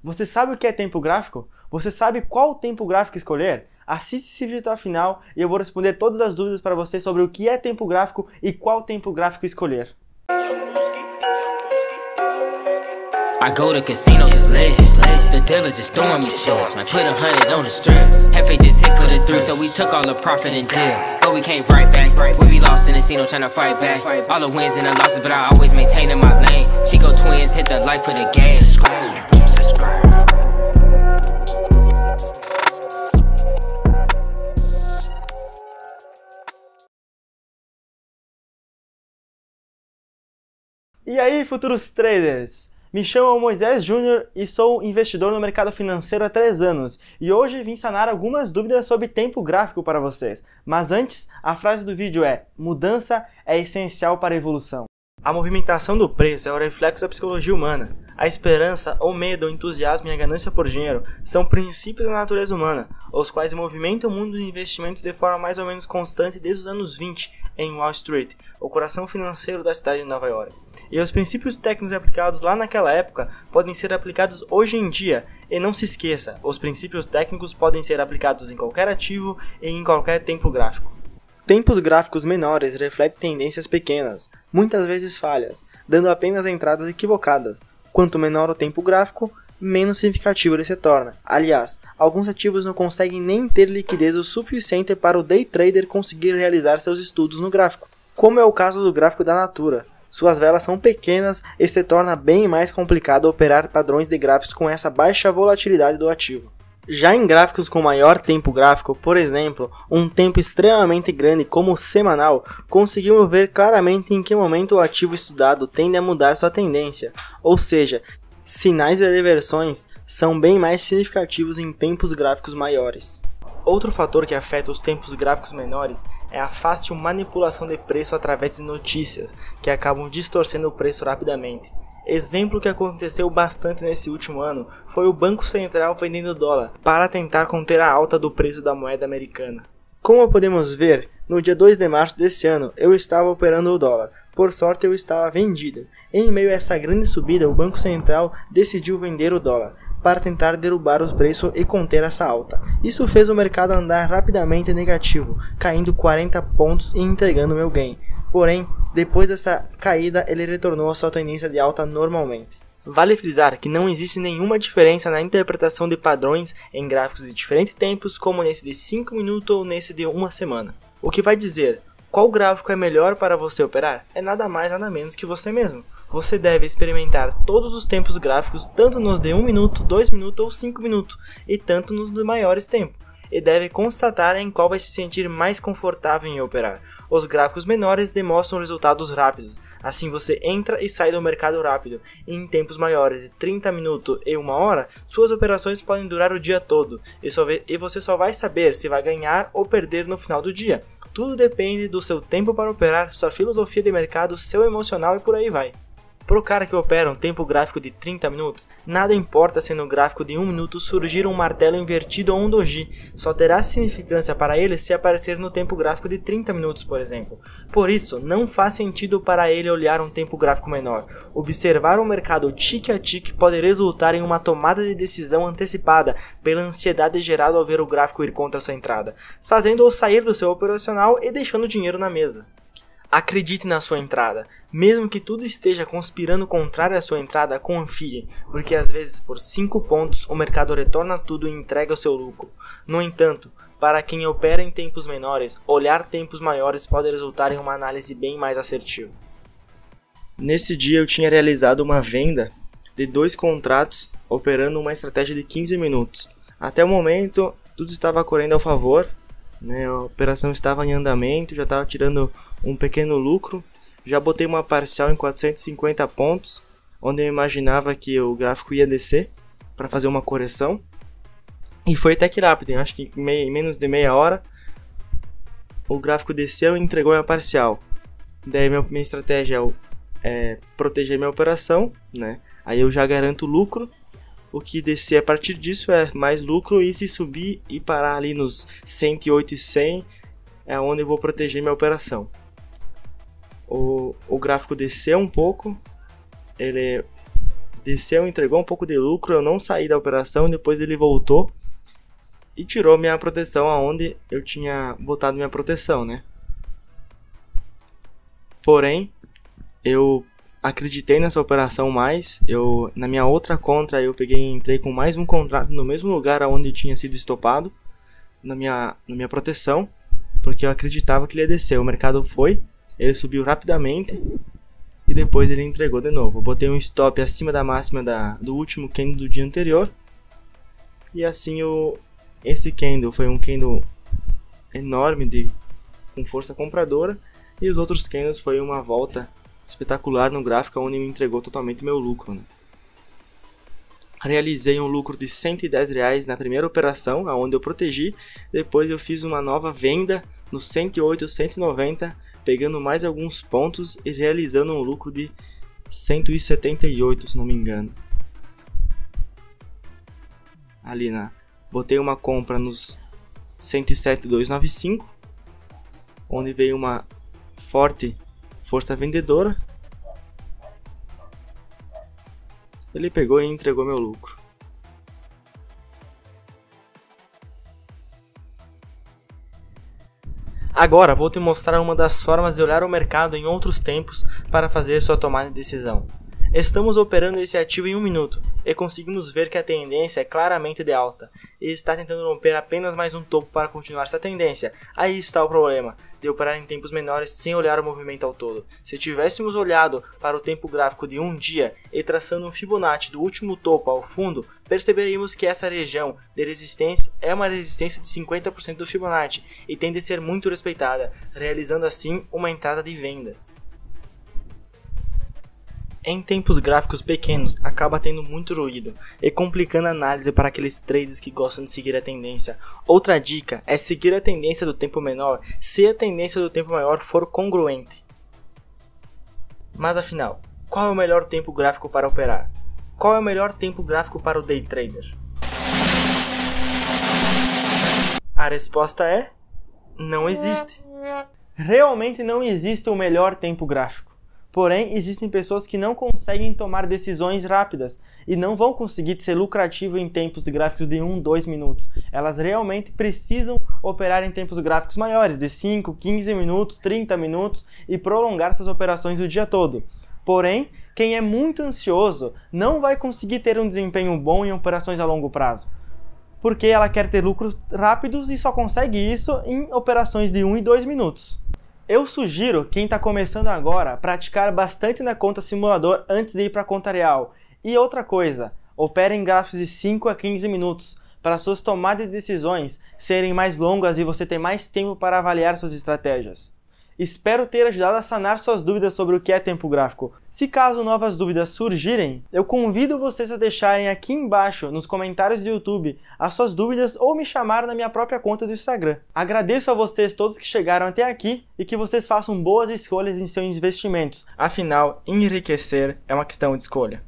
Você sabe o que é tempo gráfico? Você sabe qual tempo gráfico escolher? Assiste esse vídeo até o final e eu vou responder todas as dúvidas para você sobre o que é tempo gráfico e qual tempo gráfico escolher. I go to casinos, it's lit. The dealers just throwing me checks. Might put 100 on the strip. Hefe just hit for the three, so we took all the profit and deal. But we came right back. We be lost in the casino trying to fight back. All the wins and the losses, but I always maintain in my lane. Chico twins hit the life of the game. E aí, futuros traders? Me chamo Moisés Júnior e sou investidor no mercado financeiro há 3 anos e hoje vim sanar algumas dúvidas sobre tempo gráfico para vocês. Mas antes, a frase do vídeo é: mudança é essencial para a evolução. A movimentação do preço é o reflexo da psicologia humana. A esperança, o medo, o entusiasmo e a ganância por dinheiro são princípios da natureza humana, os quais movimentam o mundo dos investimentos de forma mais ou menos constante desde os anos 20 em Wall Street, o coração financeiro da cidade de Nova York. E os princípios técnicos aplicados lá naquela época podem ser aplicados hoje em dia. E não se esqueça, os princípios técnicos podem ser aplicados em qualquer ativo e em qualquer tempo gráfico. Tempos gráficos menores refletem tendências pequenas, muitas vezes falhas, dando apenas entradas equivocadas. Quanto menor o tempo gráfico, menos significativo ele se torna. Aliás, alguns ativos não conseguem nem ter liquidez o suficiente para o day trader conseguir realizar seus estudos no gráfico, como é o caso do gráfico da Natura. Suas velas são pequenas e se torna bem mais complicado operar padrões de gráficos com essa baixa volatilidade do ativo. Já em gráficos com maior tempo gráfico, por exemplo, um tempo extremamente grande como o semanal, conseguimos ver claramente em que momento o ativo estudado tende a mudar sua tendência, ou seja, sinais de reversões são bem mais significativos em tempos gráficos maiores. Outro fator que afeta os tempos gráficos menores é a fácil manipulação de preço através de notícias, que acabam distorcendo o preço rapidamente. Exemplo que aconteceu bastante nesse último ano foi o Banco Central vendendo dólar para tentar conter a alta do preço da moeda americana. Como podemos ver, no dia 2 de março desse ano eu estava operando o dólar. Por sorte eu estava vendido. Em meio a essa grande subida, o Banco Central decidiu vender o dólar para tentar derrubar os preços e conter essa alta. Isso fez o mercado andar rapidamente negativo, caindo 40 pontos e entregando meu gain. Porém, depois dessa caída, ele retornou à sua tendência de alta normalmente. Vale frisar que não existe nenhuma diferença na interpretação de padrões em gráficos de diferentes tempos, como nesse de 5 minutos ou nesse de uma semana. O que vai dizer qual gráfico é melhor para você operar é nada mais nada menos que você mesmo. Você deve experimentar todos os tempos gráficos, tanto nos de 1 minuto, 2 minutos ou 5 minutos, e tanto nos de maiores tempos. E deve constatar em qual vai se sentir mais confortável em operar. Os gráficos menores demonstram resultados rápidos, assim você entra e sai do mercado rápido, e em tempos maiores de 30 minutos e 1 hora, suas operações podem durar o dia todo, e você só vai saber se vai ganhar ou perder no final do dia. Tudo depende do seu tempo para operar, sua filosofia de mercado, seu emocional e por aí vai. Pro cara que opera um tempo gráfico de 30 minutos, nada importa se no gráfico de 1 minuto surgir um martelo invertido ou um doji, só terá significância para ele se aparecer no tempo gráfico de 30 minutos, por exemplo. Por isso, não faz sentido para ele olhar um tempo gráfico menor. Observar o mercado tique a tique pode resultar em uma tomada de decisão antecipada pela ansiedade gerada ao ver o gráfico ir contra sua entrada, fazendo-o sair do seu operacional e deixando o dinheiro na mesa. Acredite na sua entrada. Mesmo que tudo esteja conspirando contrário à sua entrada, confie, porque às vezes por 5 pontos o mercado retorna tudo e entrega o seu lucro. No entanto, para quem opera em tempos menores, olhar tempos maiores pode resultar em uma análise bem mais assertiva. Nesse dia eu tinha realizado uma venda de 2 contratos operando uma estratégia de 15 minutos. Até o momento tudo estava correndo ao favor, a operação estava em andamento, já estava tirando um pequeno lucro, já botei uma parcial em 450 pontos, onde eu imaginava que o gráfico ia descer para fazer uma correção, e foi até que rápido, acho que em menos de meia hora o gráfico desceu e entregou a parcial. Daí minha estratégia é proteger minha operação, aí eu já garanto lucro. O que descer a partir disso é mais lucro, e se subir e parar ali nos 108 e 100 é onde eu vou proteger minha operação. O gráfico desceu um pouco, ele desceu, entregou um pouco de lucro, eu não saí da operação, depois ele voltou e tirou minha proteção aonde eu tinha botado minha proteção, né? Porém, eu acreditei nessa operação mais, na minha outra contra eu entrei com mais um contrato no mesmo lugar onde tinha sido estopado, na minha proteção, porque eu acreditava que ele ia descer. O mercado foi, ele subiu rapidamente e depois ele entregou de novo. Eu botei um stop acima da máxima do último candle do dia anterior e assim esse candle foi um candle enorme com força compradora e os outros candles foi uma volta espetacular no gráfico onde me entregou totalmente meu lucro, né? Realizei um lucro de R$110 na primeira operação, onde eu protegi. Depois eu fiz uma nova venda no 108, 190, pegando mais alguns pontos e realizando um lucro de 178, se não me engano. Botei uma compra nos 107,295, onde veio uma forte força vendedora. Ele pegou e entregou meu lucro. Agora vou te mostrar uma das formas de olhar o mercado em outros tempos para fazer sua tomada de decisão. Estamos operando esse ativo em 1 minuto e conseguimos ver que a tendência é claramente de alta e está tentando romper apenas mais um topo para continuar essa tendência. Aí está o problema de operar em tempos menores sem olhar o movimento ao todo. Se tivéssemos olhado para o tempo gráfico de um dia e traçando um Fibonacci do último topo ao fundo, perceberíamos que essa região de resistência é uma resistência de 50% do Fibonacci e tende a ser muito respeitada, realizando assim uma entrada de venda. Em tempos gráficos pequenos, acaba tendo muito ruído e complicando a análise para aqueles traders que gostam de seguir a tendência. Outra dica é seguir a tendência do tempo menor se a tendência do tempo maior for congruente. Mas afinal, qual é o melhor tempo gráfico para operar? Qual é o melhor tempo gráfico para o day trader? A resposta é: não existe. Realmente não existe o melhor tempo gráfico. Porém, existem pessoas que não conseguem tomar decisões rápidas e não vão conseguir ser lucrativo em tempos gráficos de 1, 2 minutos. Elas realmente precisam operar em tempos gráficos maiores, de 5, 15 minutos, 30 minutos e prolongar suas operações o dia todo. Porém, quem é muito ansioso não vai conseguir ter um desempenho bom em operações a longo prazo, porque ela quer ter lucros rápidos e só consegue isso em operações de 1 e 2 minutos. Eu sugiro quem está começando agora praticar bastante na conta simulador antes de ir para a conta real. E outra coisa, opere em gráficos de 5 a 15 minutos para suas tomadas de decisões serem mais longas e você ter mais tempo para avaliar suas estratégias. Espero ter ajudado a sanar suas dúvidas sobre o que é tempo gráfico. Se caso novas dúvidas surgirem, eu convido vocês a deixarem aqui embaixo nos comentários do YouTube as suas dúvidas ou me chamar na minha própria conta do Instagram. Agradeço a vocês todos que chegaram até aqui e que vocês façam boas escolhas em seus investimentos. Afinal, enriquecer é uma questão de escolha.